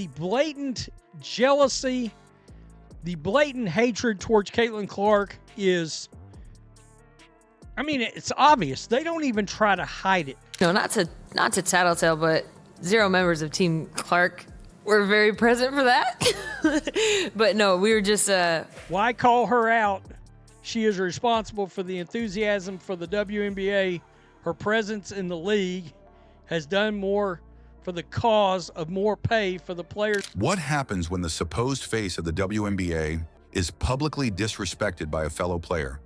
the blatant jealousy, the blatant hatred towards Caitlin Clark is, I mean, it's obvious. They don't even try to hide it. No, not to tattletale, but 0 members of Team Clark were very present for that. But no, we were just... Why call her out? She is responsible for the enthusiasm for the WNBA. Her presence in the league has done more for the cause of more pay for the players. What happens when the supposed face of the WNBA is publicly disrespected by a fellow player,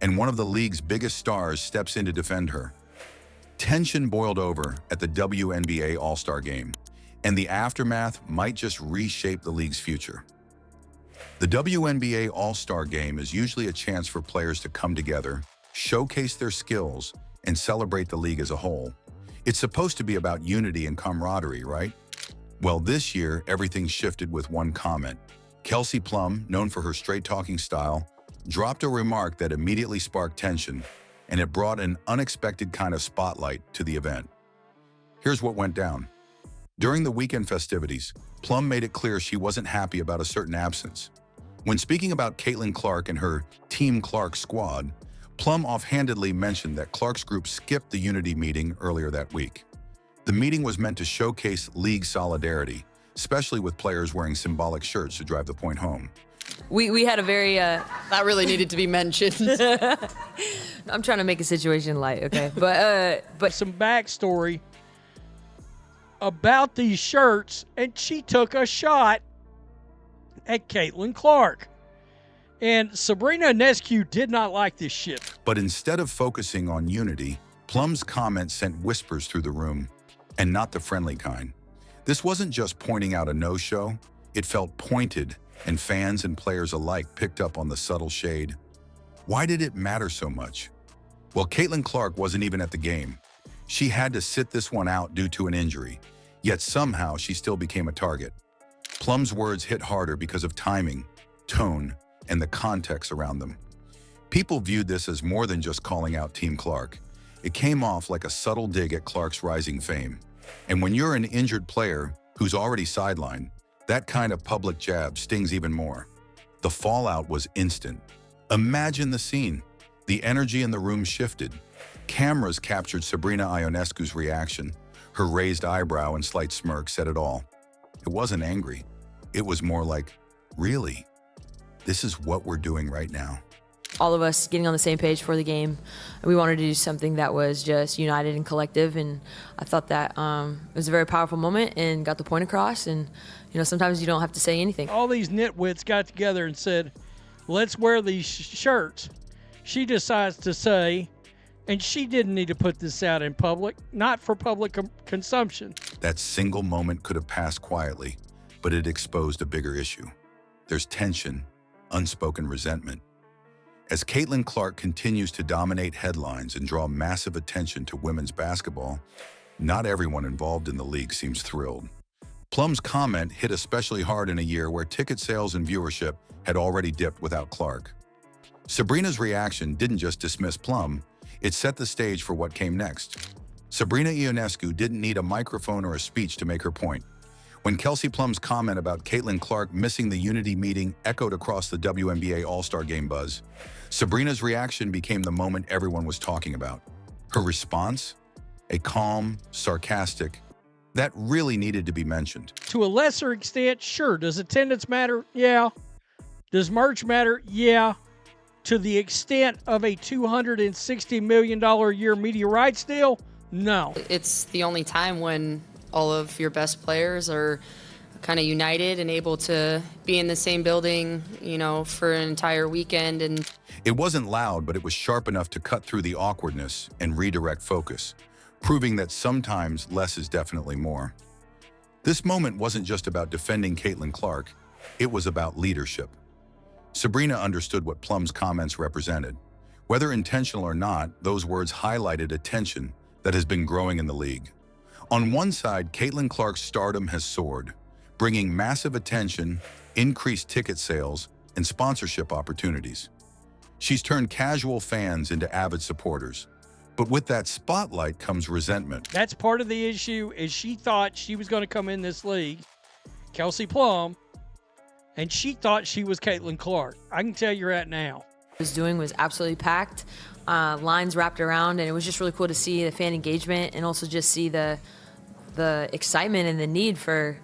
and one of the league's biggest stars steps in to defend her? Tension boiled over at the WNBA All-Star game, and the aftermath might just reshape the league's future. The WNBA All-Star game is usually a chance for players to come together, showcase their skills, and celebrate the league as a whole. It's supposed to be about unity and camaraderie, right? Well, this year, everything shifted with one comment. Kelsey Plum, known for her straight-talking style, dropped a remark that immediately sparked tension, and it brought an unexpected kind of spotlight to the event. Here's what went down. During the weekend festivities, Plum made it clear she wasn't happy about a certain absence. When speaking about Caitlin Clark and her Team Clark squad, Plum offhandedly mentioned that Clark's group skipped the Unity meeting earlier that week. The meeting was meant to showcase league solidarity, especially with players wearing symbolic shirts to drive the point home. We had a very... That really needed to be mentioned. I'm trying to make a situation light, okay? But some backstory about these shirts, and she took a shot at Caitlin Clark. And Sabrina Ionescu did not like this shit. But instead of focusing on unity, Plum's comment sent whispers through the room, and not the friendly kind. This wasn't just pointing out a no-show, it felt pointed, and fans and players alike picked up on the subtle shade. Why did it matter so much? Well, Caitlin Clark wasn't even at the game. She had to sit this one out due to an injury, yet somehow she still became a target. Plum's words hit harder because of timing, tone, and the context around them. People viewed this as more than just calling out Team Clark. It came off like a subtle dig at Clark's rising fame. And when you're an injured player who's already sidelined, that kind of public jab stings even more. The fallout was instant. Imagine the scene. The energy in the room shifted. Cameras captured Sabrina Ionescu's reaction. Her raised eyebrow and slight smirk said it all. It wasn't angry. It was more like, really? This is what we're doing right now. all of us getting on the same page for the game. We wanted to do something that was just united and collective, and I thought that it was a very powerful moment and got the point across. And you know, sometimes you don't have to say anything. All these nitwits got together and said, let's wear these shirts. She decides to say, and she didn't need to put this out in public, not for public consumption. That single moment could have passed quietly, but it exposed a bigger issue. There's tension, unspoken resentment. As Caitlin Clark continues to dominate headlines and draw massive attention to women's basketball, not everyone involved in the league seems thrilled. Plum's comment hit especially hard in a year where ticket sales and viewership had already dipped without Clark. Sabrina's reaction didn't just dismiss Plum, it set the stage for what came next. Sabrina Ionescu didn't need a microphone or a speech to make her point. When Kelsey Plum's comment about Caitlin Clark missing the Unity meeting echoed across the WNBA All-Star game buzz, Sabrina's reaction became the moment everyone was talking about. Her response? A calm, sarcastic, that really needed to be mentioned. To a lesser extent, sure. Does attendance matter? Yeah. Does merch matter? Yeah. To the extent of a $260 million a year media rights deal? No. It's the only time when all of your best players are kind of united and able to be in the same building, you know, for an entire weekend. And it wasn't loud, but it was sharp enough to cut through the awkwardness and redirect focus, proving that sometimes less is definitely more. This moment wasn't just about defending Caitlin Clark, it was about leadership. Sabrina understood what Plum's comments represented. Whether intentional or not, those words highlighted a tension that has been growing in the league. On one side, Caitlin Clark's stardom has soared, bringing massive attention, increased ticket sales, and sponsorship opportunities. She's turned casual fans into avid supporters. But with that spotlight comes resentment. That's part of the issue, is she thought she was going to come in this league Kelsey Plum, and she thought she was Caitlin Clark. I can tell you right now. Was doing was absolutely packed, lines wrapped around, and it was just really cool to see the fan engagement and also just see the excitement and the need for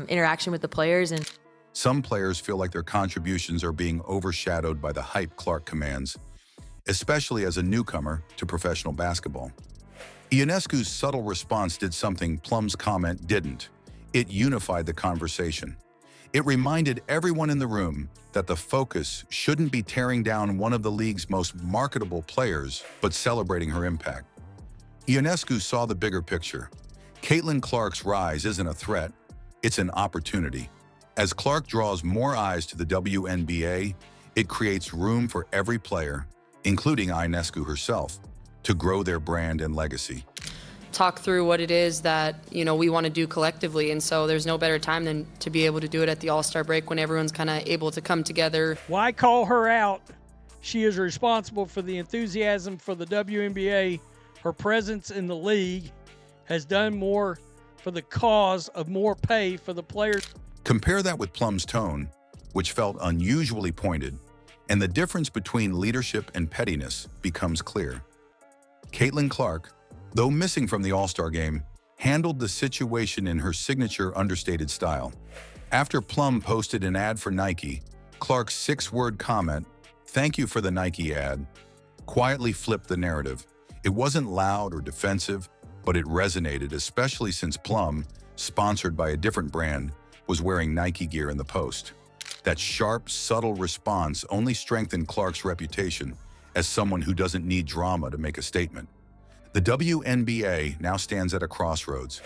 interaction with the players. And Some players feel like their contributions are being overshadowed by the hype Clark commands, especially as a newcomer to professional basketball. Ionescu's subtle response did something Plum's comment didn't. It unified the conversation. It reminded everyone in the room that the focus shouldn't be tearing down one of the league's most marketable players, but celebrating her impact. Ionescu saw the bigger picture. Caitlin Clark's rise isn't a threat, it's an opportunity. As Clark draws more eyes to the WNBA, it creates room for every player, including Ionescu herself, to grow their brand and legacy. Talk through what it is that we want to do collectively, and so there's no better time than to be able to do it at the All-Star break when everyone's kind of able to come together. Why call her out? She is responsible for the enthusiasm for the WNBA. Her presence in the league has done more for the cause of more pay for the players. Compare that with Plum's tone, which felt unusually pointed, and the difference between leadership and pettiness becomes clear. Caitlin Clark, though missing from the All-Star game, handled the situation in her signature understated style. After Plum posted an ad for Nike, Clark's 6-word comment, "Thank you for the Nike ad," quietly flipped the narrative. It wasn't loud or defensive, but it resonated, especially since Plum, sponsored by a different brand, was wearing Nike gear in the post. That sharp, subtle response only strengthened Clark's reputation as someone who doesn't need drama to make a statement. The WNBA now stands at a crossroads.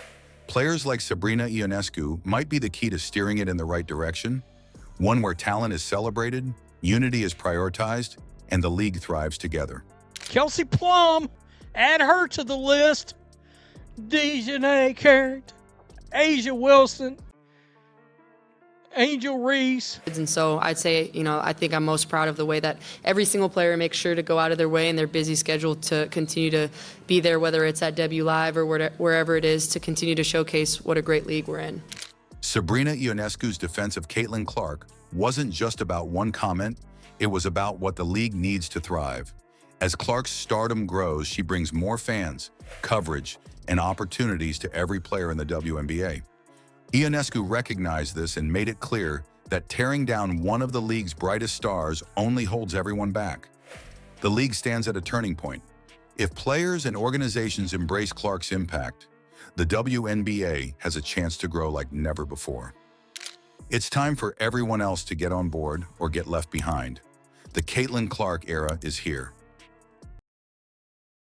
Players like Sabrina Ionescu might be the key to steering it in the right direction, one where talent is celebrated, unity is prioritized, and the league thrives together. Kelsey Plum, add her to the list. Dejanay Carrot, Asia Wilson, Angel Reese. And so I'd say, I think I'm most proud of the way that every single player makes sure to go out of their way in their busy schedule to continue to be there, whether it's at W Live or wherever it is, to continue to showcase what a great league we're in. Sabrina Ionescu's defense of Caitlin Clark wasn't just about one comment, it was about what the league needs to thrive. As Clark's stardom grows, she brings more fans, coverage, and opportunities to every player in the WNBA. Ionescu recognized this and made it clear that tearing down one of the league's brightest stars only holds everyone back. The league stands at a turning point. If players and organizations embrace Clark's impact, the WNBA has a chance to grow like never before. It's time for everyone else to get on board or get left behind. The Caitlin Clark era is here.